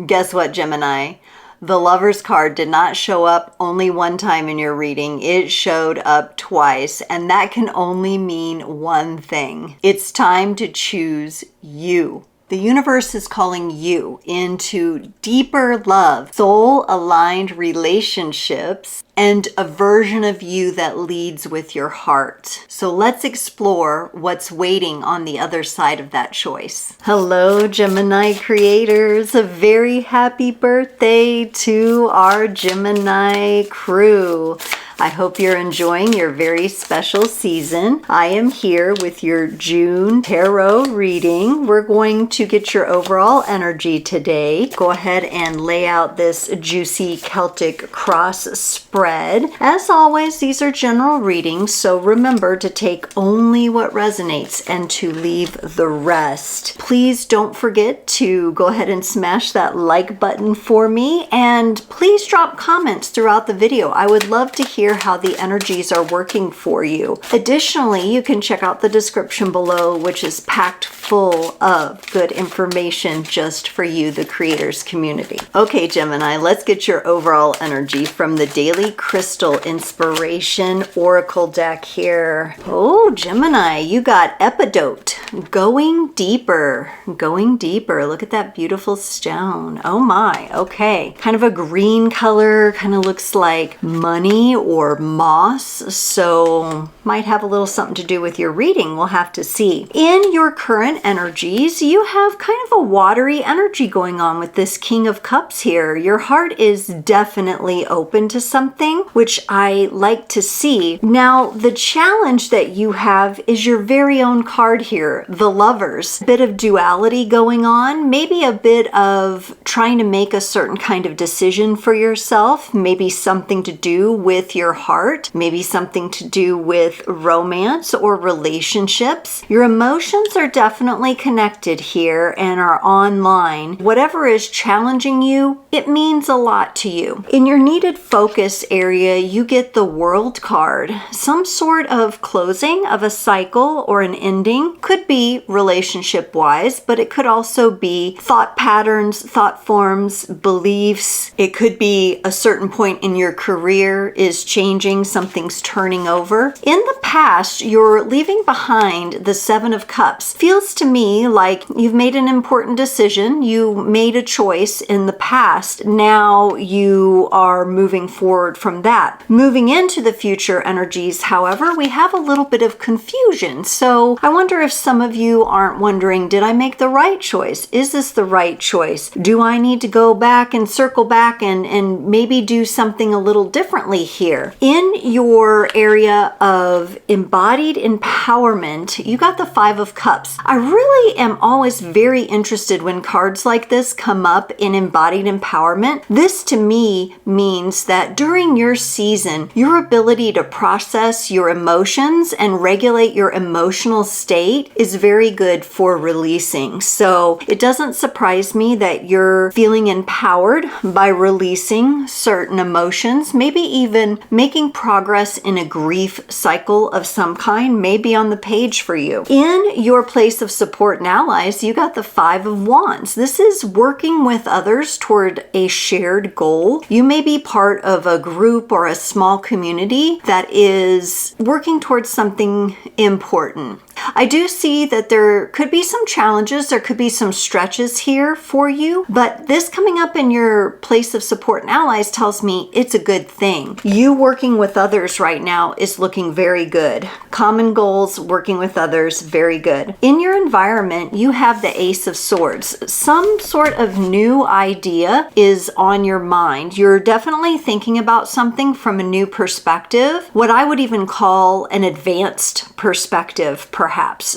Guess what, Gemini? The Lover's card did not show up only one time in your reading. It showed up twice, and that can only mean one thing. It's time to choose you. The universe is calling you into deeper love, soul-aligned relationships, and a version of you that leads with your heart. So let's explore what's waiting on the other side of that choice. Hello, Gemini creators. A very happy birthday to our Gemini crew. I hope you're enjoying your very special season. I am here with your June tarot reading. We're going to get your overall energy today. Go ahead and lay out this juicy Celtic cross spread. As always, these are general readings, so remember to take only what resonates and to leave the rest. Please don't forget to go ahead and smash that like button for me, and please drop comments throughout the video. I would love to hear how the energies are working for you. Additionally, you can check out the description below, which is packed full of good information just for you, the creators community. Okay, Gemini, let's get your overall energy from the Daily Crystal Inspiration Oracle deck here. Oh, Gemini, you got Epidote. Going deeper. Going deeper. Look at that beautiful stone. Oh my, okay. Kind of a green color, kind of looks like money or moss, so might have a little something to do with your reading. We'll have to see. In your current energies, you have kind of a watery energy going on with this King of Cups here. Your heart is definitely open to something, which I like to see. Now, the challenge that you have is your very own card here, the Lovers. A bit of duality going on, maybe a bit of trying to make a certain kind of decision for yourself, maybe something to do with your heart, maybe something to do with romance or relationships. Your emotions are definitely connected here and are online. Whatever is challenging you, it means a lot to you. In your needed focus area, you get the World card. Some sort of closing of a cycle or an ending. Could be relationship-wise, but it could also be thought patterns, thought forms, beliefs. It could be a certain point in your career is changing, something's turning over. In the past, you're leaving behind the Seven of Cups. Feels to me like you've made an important decision. You made a choice in the past. Now you are moving forward from that. Moving into the future energies, however, we have a little bit of confusion. So I wonder if some of you aren't wondering, did I make the right choice? Is this the right choice? Do I need to go back and circle back and maybe do something a little differently here? In your area of embodied empowerment, you got the Five of Cups. I really am always very interested when cards like this come up in embodied empowerment. This to me means that during your season, your ability to process your emotions and regulate your emotional state is very good for releasing. So it doesn't surprise me that you're feeling empowered by releasing certain emotions, maybe even making progress in a grief cycle of some kind, maybe on the page for you. In your place of support and allies, you got the Five of Wands. This is working with others toward a shared goal. You may be part of a group or a small community that is working towards something important. I do see that there could be some challenges, there could be some stretches here for you, but this coming up in your place of support and allies tells me it's a good thing. You working with others right now is looking very good. Common goals, working with others, very good. In your environment, you have the Ace of Swords. Some sort of new idea is on your mind. You're definitely thinking about something from a new perspective, what I would even call an advanced perspective, perhaps.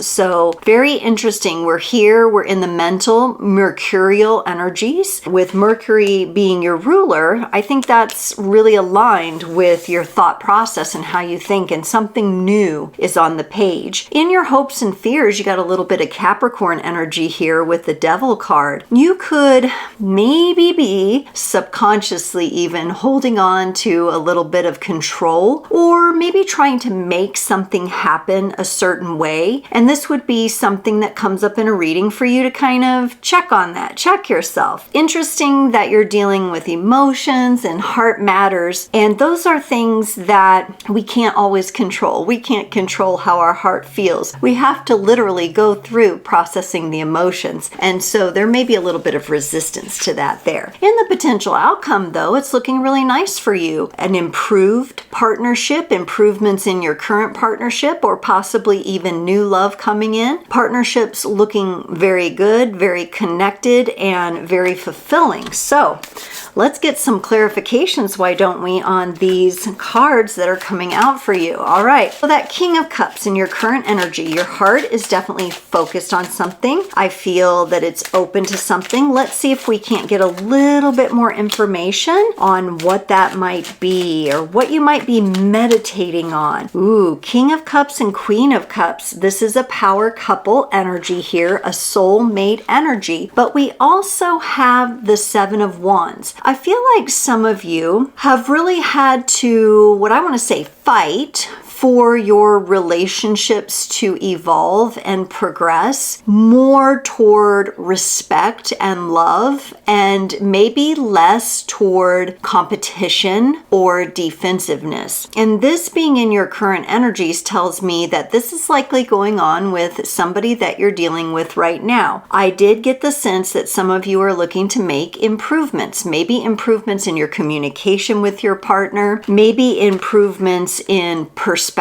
So very interesting. We're here, we're in the mental mercurial energies. With Mercury being your ruler, I think that's really aligned with your thought process and how you think, and something new is on the page. In your hopes and fears, you got a little bit of Capricorn energy here with the Devil card. You could maybe be subconsciously even holding on to a little bit of control, or maybe trying to make something happen a certain way day. And this would be something that comes up in a reading for you to kind of check on that, check yourself. Interesting that you're dealing with emotions and heart matters. And those are things that we can't always control. We can't control how our heart feels. We have to literally go through processing the emotions. And so there may be a little bit of resistance to that there. In the potential outcome, though, it's looking really nice for you. An improved partnership, improvements in your current partnership, or possibly even new love coming in. Partnerships looking very good, very connected, and very fulfilling. So let's get some clarifications, why don't we, on these cards that are coming out for you. All right, so that King of Cups in your current energy, your heart is definitely focused on something. I feel that it's open to something. Let's see if we can't get a little bit more information on what that might be, or what you might be meditating on. Ooh, King of Cups and Queen of Cups. This is a power couple energy here, a soulmate energy, but we also have the Seven of Wands. I feel like some of you have really had to, what I want to say, fight for your relationships to evolve and progress more toward respect and love, and maybe less toward competition or defensiveness. And this being in your current energies tells me that this is likely going on with somebody that you're dealing with right now. I did get the sense that some of you are looking to make improvements, maybe improvements in your communication with your partner, maybe improvements in perspective,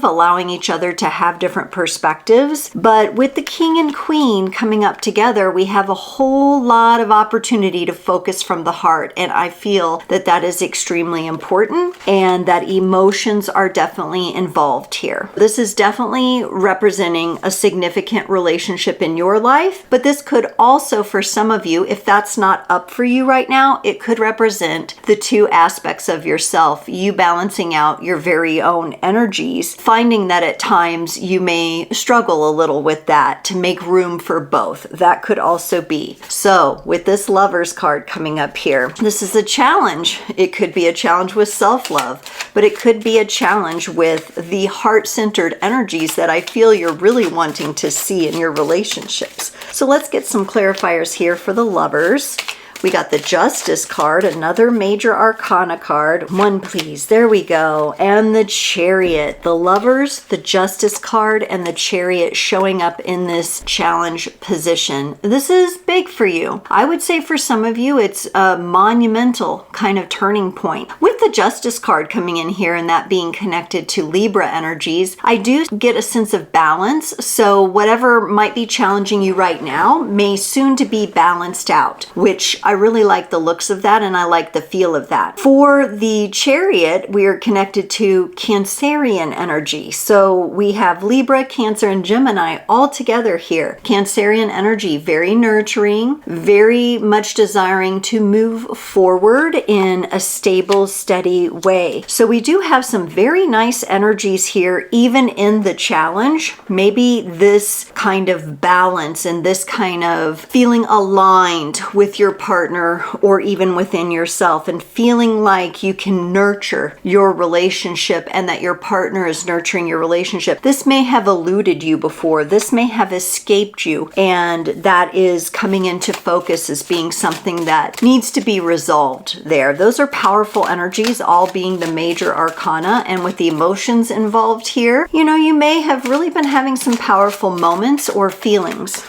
allowing each other to have different perspectives. But with the King and Queen coming up together, we have a whole lot of opportunity to focus from the heart. And I feel that that is extremely important, and that emotions are definitely involved here. This is definitely representing a significant relationship in your life, but this could also, for some of you, if that's not up for you right now, it could represent the two aspects of yourself, you balancing out your very own energies, finding that at times you may struggle a little with that to make room for both. That could also be. So with this Lovers card coming up here, this is a challenge. It could be a challenge with self-love, but it could be a challenge with the heart-centered energies that I feel you're really wanting to see in your relationships. So let's get some clarifiers here for the Lovers. We got the Justice card, another major arcana card. One, please. There we go. And the Chariot. The Lovers, the Justice card, and the Chariot showing up in this challenge position. This is big for you. I would say for some of you, it's a monumental kind of turning point. With the Justice card coming in here and that being connected to Libra energies, I do get a sense of balance. So whatever might be challenging you right now may soon to be balanced out, which I really like the looks of that, and I like the feel of that. For the Chariot, we are connected to Cancerian energy. So we have Libra, Cancer, and Gemini all together here. Cancerian energy, very nurturing, very much desiring to move forward in a stable, steady way. So we do have some very nice energies here, even in the challenge. Maybe this kind of balance and this kind of feeling aligned with your partner, or even within yourself, and feeling like you can nurture your relationship and that your partner is nurturing your relationship. This may have eluded you before. This may have escaped you, and that is coming into focus as being something that needs to be resolved there. Those are powerful energies, all being the major arcana, and with the emotions involved here, you know, you may have really been having some powerful moments or feelings.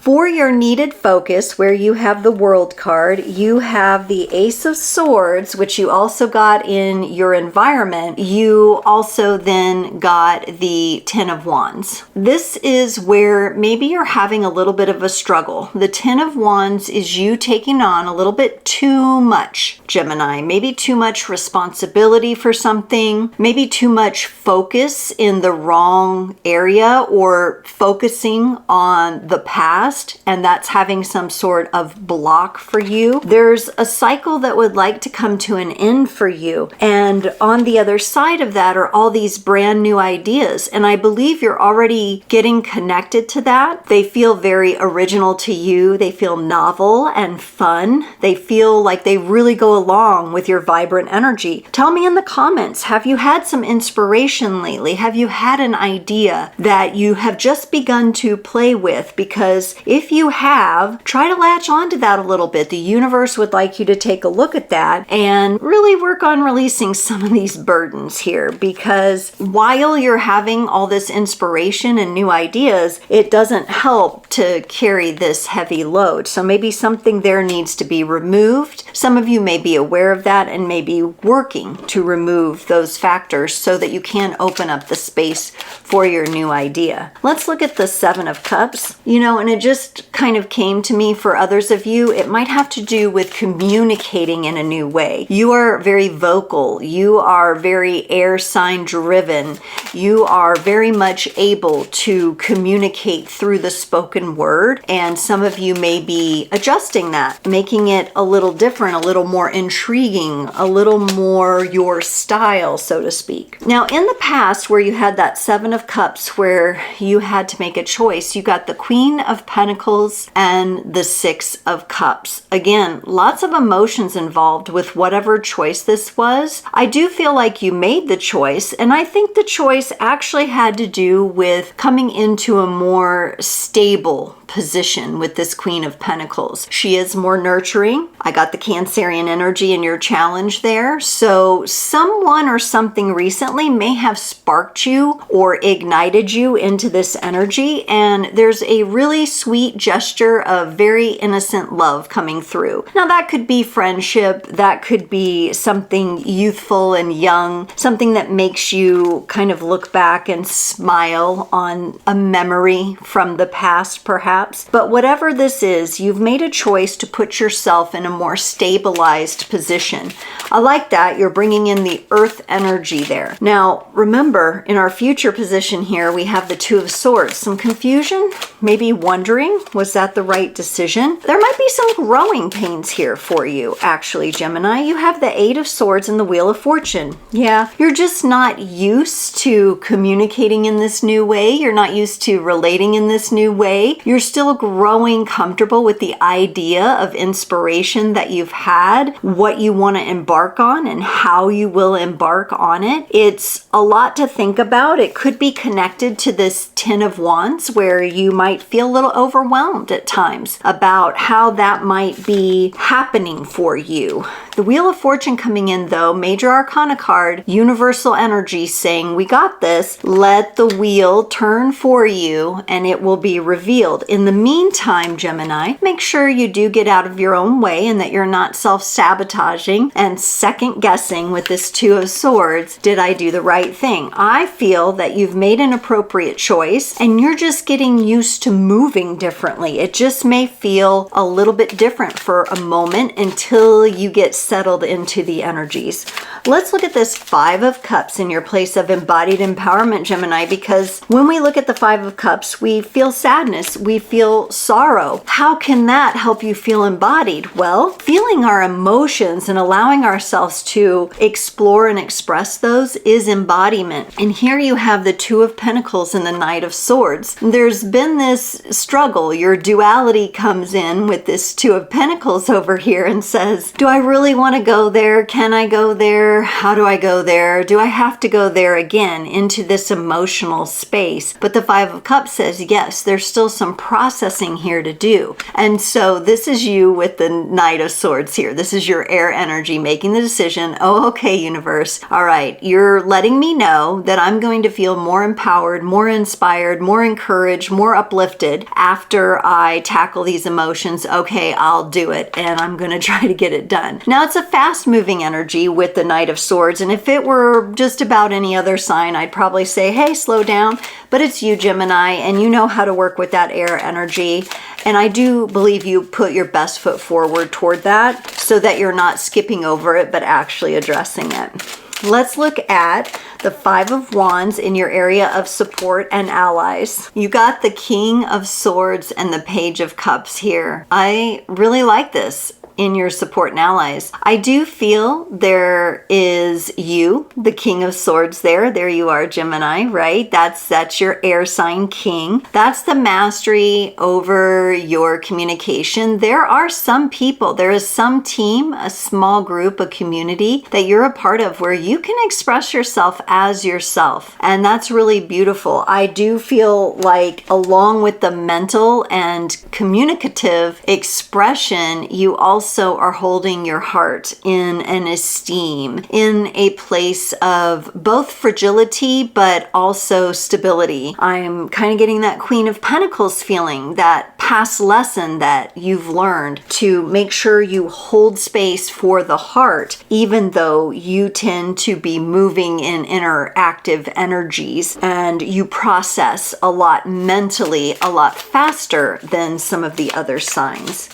For your needed focus, where you have the World card, you have the Ace of Swords, which you also got in your environment. You also then got the Ten of Wands. This is where maybe you're having a little bit of a struggle. The Ten of Wands is you taking on a little bit too much, Gemini. Maybe too much responsibility for something, maybe too much focus in the wrong area, or focusing on the past past and that's having some sort of block for you. There's a cycle that would like to come to an end for you. And on the other side of that are all these brand new ideas. And I believe you're already getting connected to that. They feel very original to you. They feel novel and fun. They feel like they really go along with your vibrant energy. Tell me in the comments, have you had some inspiration lately? Have you had an idea that you have just begun to play with? Because if you have, try to latch onto that a little bit. The universe would like you to take a look at that and really work on releasing some of these burdens here, because while you're having all this inspiration and new ideas, it doesn't help to carry this heavy load. So maybe something there needs to be removed. Some of you may be aware of that and may be working to remove those factors so that you can open up the space for your new idea. Let's look at the Seven of Cups. And it just kind of came to me for others of you, it might have to do with communicating in a new way. You are very vocal. You are very air sign driven. You are very much able to communicate through the spoken word. And some of you may be adjusting that, making it a little different, a little more intriguing, a little more your style, so to speak. Now, in the past where you had that Seven of Cups where you had to make a choice, you got the Queen of Pentacles and the Six of Cups. Again, lots of emotions involved with whatever choice this was. I do feel like you made the choice, and I think the choice actually had to do with coming into a more stable position with this Queen of Pentacles. She is more nurturing. I got the Cancerian energy in your challenge there. So someone or something recently may have sparked you or ignited you into this energy. And there's a really sweet gesture of very innocent love coming through. Now that could be friendship. That could be something youthful and young, something that makes you kind of look back and smile on a memory from the past, perhaps. But whatever this is, you've made a choice to put yourself in a more stabilized position. I like that. You're bringing in the earth energy there. Now, remember, in our future position here, we have the Two of Swords. Some confusion, maybe wondering, was that the right decision? There might be some growing pains here for you, actually, Gemini. You have the Eight of Swords and the Wheel of Fortune. Yeah, you're just not used to communicating in this new way. You're not used to relating in this new way. You're still growing comfortable with the idea of inspiration that you've had, what you want to embark on and how you will embark on it. It's a lot to think about. It could be connected to this Ten of Wands where you might feel a little overwhelmed at times about how that might be happening for you. The Wheel of Fortune coming in though, Major Arcana card, universal energy saying, we got this. Let the wheel turn for you and it will be revealed. In the meantime, Gemini, make sure you do get out of your own way and that you're not self-sabotaging and second guessing with this Two of Swords. Did I do the right thing? I feel that you've made an appropriate choice and you're just getting used to moving differently. It just may feel a little bit different for a moment until you get settled into the energies. Let's look at this Five of Cups in your place of embodied empowerment, Gemini, because when we look at the Five of Cups, we feel sadness, we feel sorrow. How can that help you feel embodied? Well, feeling our emotions and allowing ourselves to explore and express those is embodiment. And here you have the Two of Pentacles and the Knight of Swords. There's been this struggle. Your duality comes in with this Two of Pentacles over here and says, do I really want to go there? Can I go there? How do I go there? Do I have to go there again into this emotional space? But the Five of Cups says, yes, there's still some processing here to do. And so this is you with the Knight of Swords here. This is your air energy making the decision. Oh, okay, universe. All right, you're letting me know that I'm going to feel more empowered, more inspired, more encouraged, more uplifted after I tackle these emotions. Okay, I'll do it. And I'm going to try to get it done. Now it's a fast moving energy with the Knight of Swords. And if it were just about any other sign, I'd probably say, hey, slow down. But it's you, Gemini, and you know how to work with that air energy. And I do believe you put your best foot forward toward that so that you're not skipping over it, but actually addressing it. Let's look at the Five of Wands in your area of support and allies. You got the King of Swords and the Page of Cups here. I really like this in your support and allies. I do feel there is you, the King of Swords there. There you are, Gemini, right? That's your air sign king. That's the mastery over your communication. There are some people, there is some team, a small group, a community that you're a part of where you can express yourself as yourself. And that's really beautiful. I do feel like along with the mental and communicative expression, you also are holding your heart in an esteem, in a place of both fragility but also stability. I'm kind of getting that Queen of Pentacles feeling, that past lesson that you've learned to make sure you hold space for the heart, even though you tend to be moving in interactive energies and you process a lot mentally, a lot faster than some of the other signs.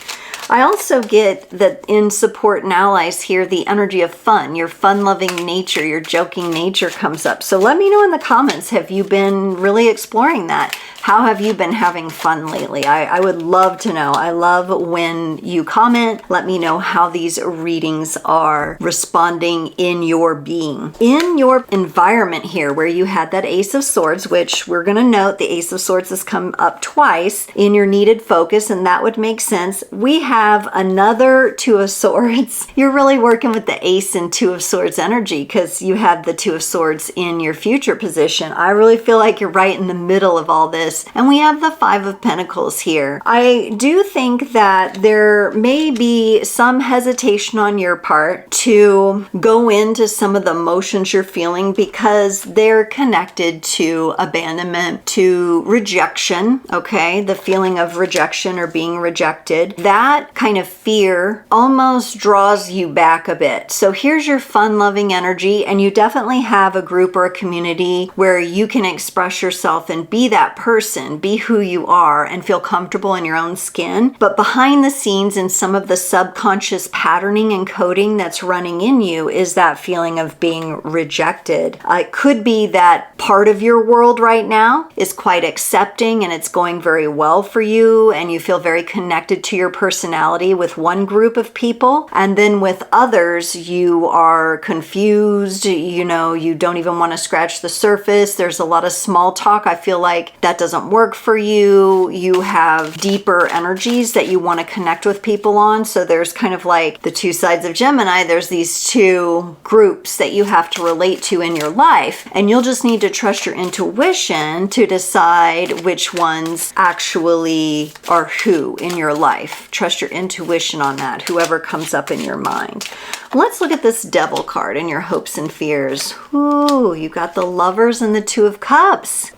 I also get that in support and allies here, the energy of fun, your fun-loving nature, your joking nature comes up. So let me know in the comments, have you been really exploring that? How have you been having fun lately? I would love to know. I love when you comment. Let me know how these readings are responding in your being. In your environment here where you had that Ace of Swords, which we're going to note the Ace of Swords has come up twice in your needed focus, and that would make sense. We have another Two of Swords. You're really working with the Ace and Two of Swords energy because you have the Two of Swords in your future position. I really feel like you're right in the middle of all this. And we have the Five of Pentacles here. I do think that there may be some hesitation on your part to go into some of the emotions you're feeling because they're connected to abandonment, to rejection, okay? The feeling of rejection or being rejected. That kind of fear almost draws you back a bit. So here's your fun-loving energy, and you definitely have a group or a community where you can express yourself and be that person, be who you are, and feel comfortable in your own skin. But behind the scenes in some of the subconscious patterning and coding that's running in you is that feeling of being rejected. It could be that part of your world right now is quite accepting and it's going very well for you and you feel very connected to your personality with one group of people, and then with others you are confused, you don't even want to scratch the surface. There's a lot of small talk. I feel like that doesn't work for you. You have deeper energies that you want to connect with people on. So there's kind of like the two sides of Gemini. There's these two groups that you have to relate to in your life. And you'll just need to trust your intuition to decide which ones actually are who in your life. Trust your intuition on that, whoever comes up in your mind. Let's look at this Devil card and your hopes and fears. Ooh, you got the Lovers and the Two of Cups.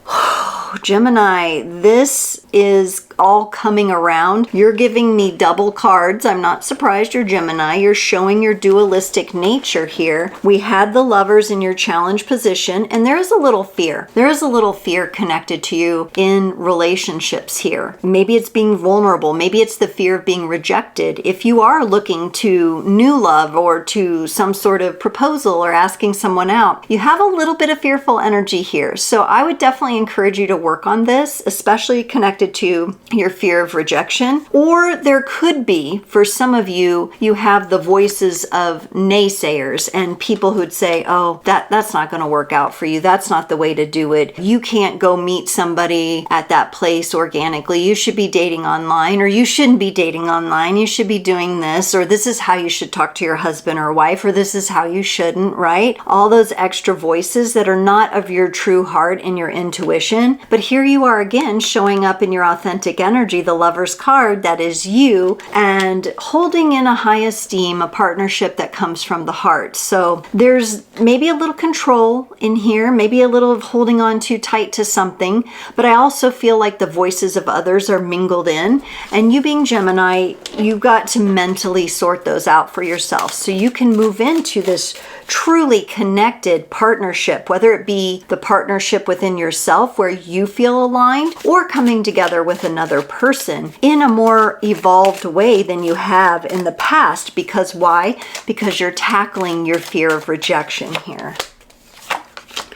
Gemini, this is all coming around. You're giving me double cards. I'm not surprised you're Gemini. You're showing your dualistic nature here. We had the Lovers in your challenge position, and there is a little fear. There is a little fear connected to you in relationships here. Maybe it's being vulnerable. Maybe it's the fear of being rejected. If you are looking to new love or to some sort of proposal or asking someone out, you have a little bit of fearful energy here. So I would definitely encourage you to work on this, especially connected to your fear of rejection. Or there could be, for some of you, you have the voices of naysayers and people who'd say, oh, that's not going to work out for you. That's not the way to do it. You can't go meet somebody at that place organically. You should be dating online, or you shouldn't be dating online. You should be doing this, or this is how you should talk to your husband or wife, or this is how you shouldn't, right? All those extra voices that are not of your true heart and your intuition. But here you are again showing up in your authentic energy, the Lover's card, that is you, and holding in a high esteem, a partnership that comes from the heart. So there's maybe a little control in here, maybe a little of holding on too tight to something, but I also feel like the voices of others are mingled in, and you being Gemini, you've got to mentally sort those out for yourself so you can move into this truly connected partnership, whether it be the partnership within yourself where you you feel aligned, or coming together with another person in a more evolved way than you have in the past. Because why? Because you're tackling your fear of rejection here.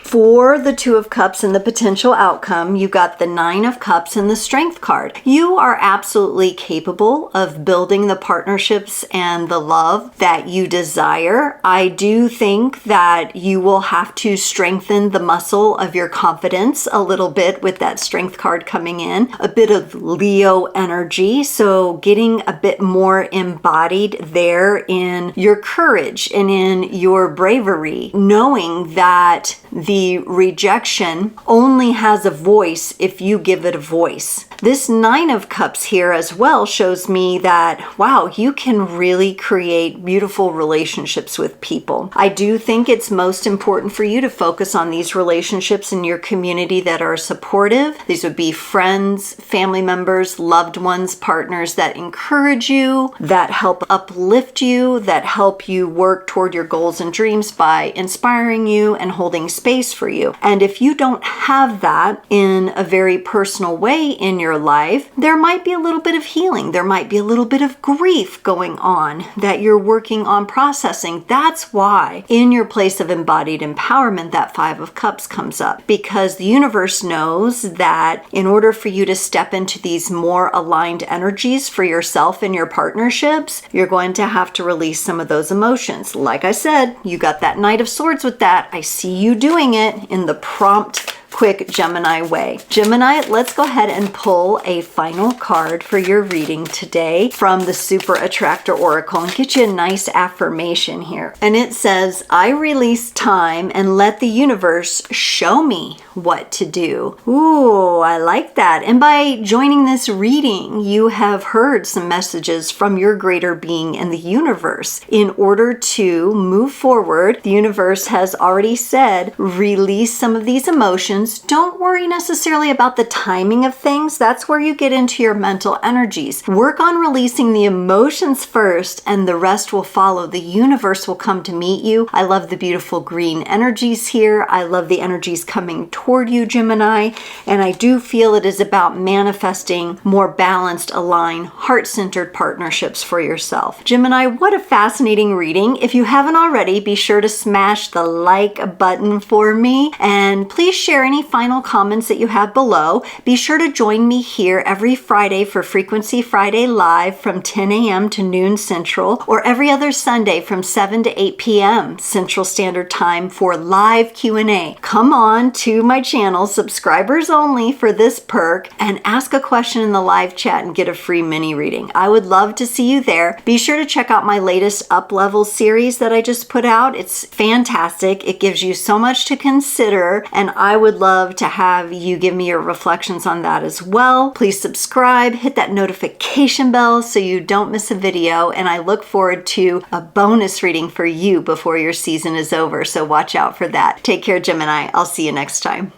For the Two of Cups and the potential outcome, you got the Nine of Cups and the Strength card. You are absolutely capable of building the partnerships and the love that you desire. I do think that you will have to strengthen the muscle of your confidence a little bit with that Strength card coming in. A bit of Leo energy, so getting a bit more embodied there in your courage and in your bravery, knowing that the rejection only has a voice if you give it a voice. This Nine of Cups here as well shows me that, wow, you can really create beautiful relationships with people. I do think it's most important for you to focus on these relationships in your community that are supportive. These would be friends, family members, loved ones, partners that encourage you, that help uplift you, that help you work toward your goals and dreams by inspiring you and holding space for you. And if you don't have that in a very personal way in your life, there might be a little bit of healing. There might be a little bit of grief going on that you're working on processing. That's why in your place of embodied empowerment, that Five of Cups comes up, because the universe knows that in order for you to step into these more aligned energies for yourself and your partnerships, you're going to have to release some of those emotions. Like I said, you got that Knight of Swords with that. I see you doing it in the prompt, quick Gemini way. Gemini, let's go ahead and pull a final card for your reading today from the Super Attractor Oracle and get you a nice affirmation here. And it says, I release time and let the universe show me what to do. Ooh, I like that. And by joining this reading, you have heard some messages from your greater being in the universe. In order to move forward, the universe has already said, release some of these emotions. Don't worry necessarily about the timing of things. That's where you get into your mental energies. Work on releasing the emotions first, and the rest will follow. The universe will come to meet you. I love the beautiful green energies here. I love the energies coming toward you, Gemini. And I do feel it is about manifesting more balanced, aligned, heart-centered partnerships for yourself. Gemini, what a fascinating reading. If you haven't already, be sure to smash the like button for me, and please share any final comments that you have below. Be sure to join me here every Friday for Frequency Friday Live from 10 a.m. to noon Central, or every other Sunday from 7 to 8 p.m. Central Standard Time for live Q&A. Come on to my channel, subscribers only, for this perk, and ask a question in the live chat and get a free mini reading. I would love to see you there. Be sure to check out my latest Up Level series that I just put out. It's fantastic. It gives you so much to consider, and I would love to have you give me your reflections on that as well. Please subscribe, hit that notification bell so you don't miss a video, and I look forward to a bonus reading for you before your season is over, so watch out for that. Take care, Gemini. I'll see you next time.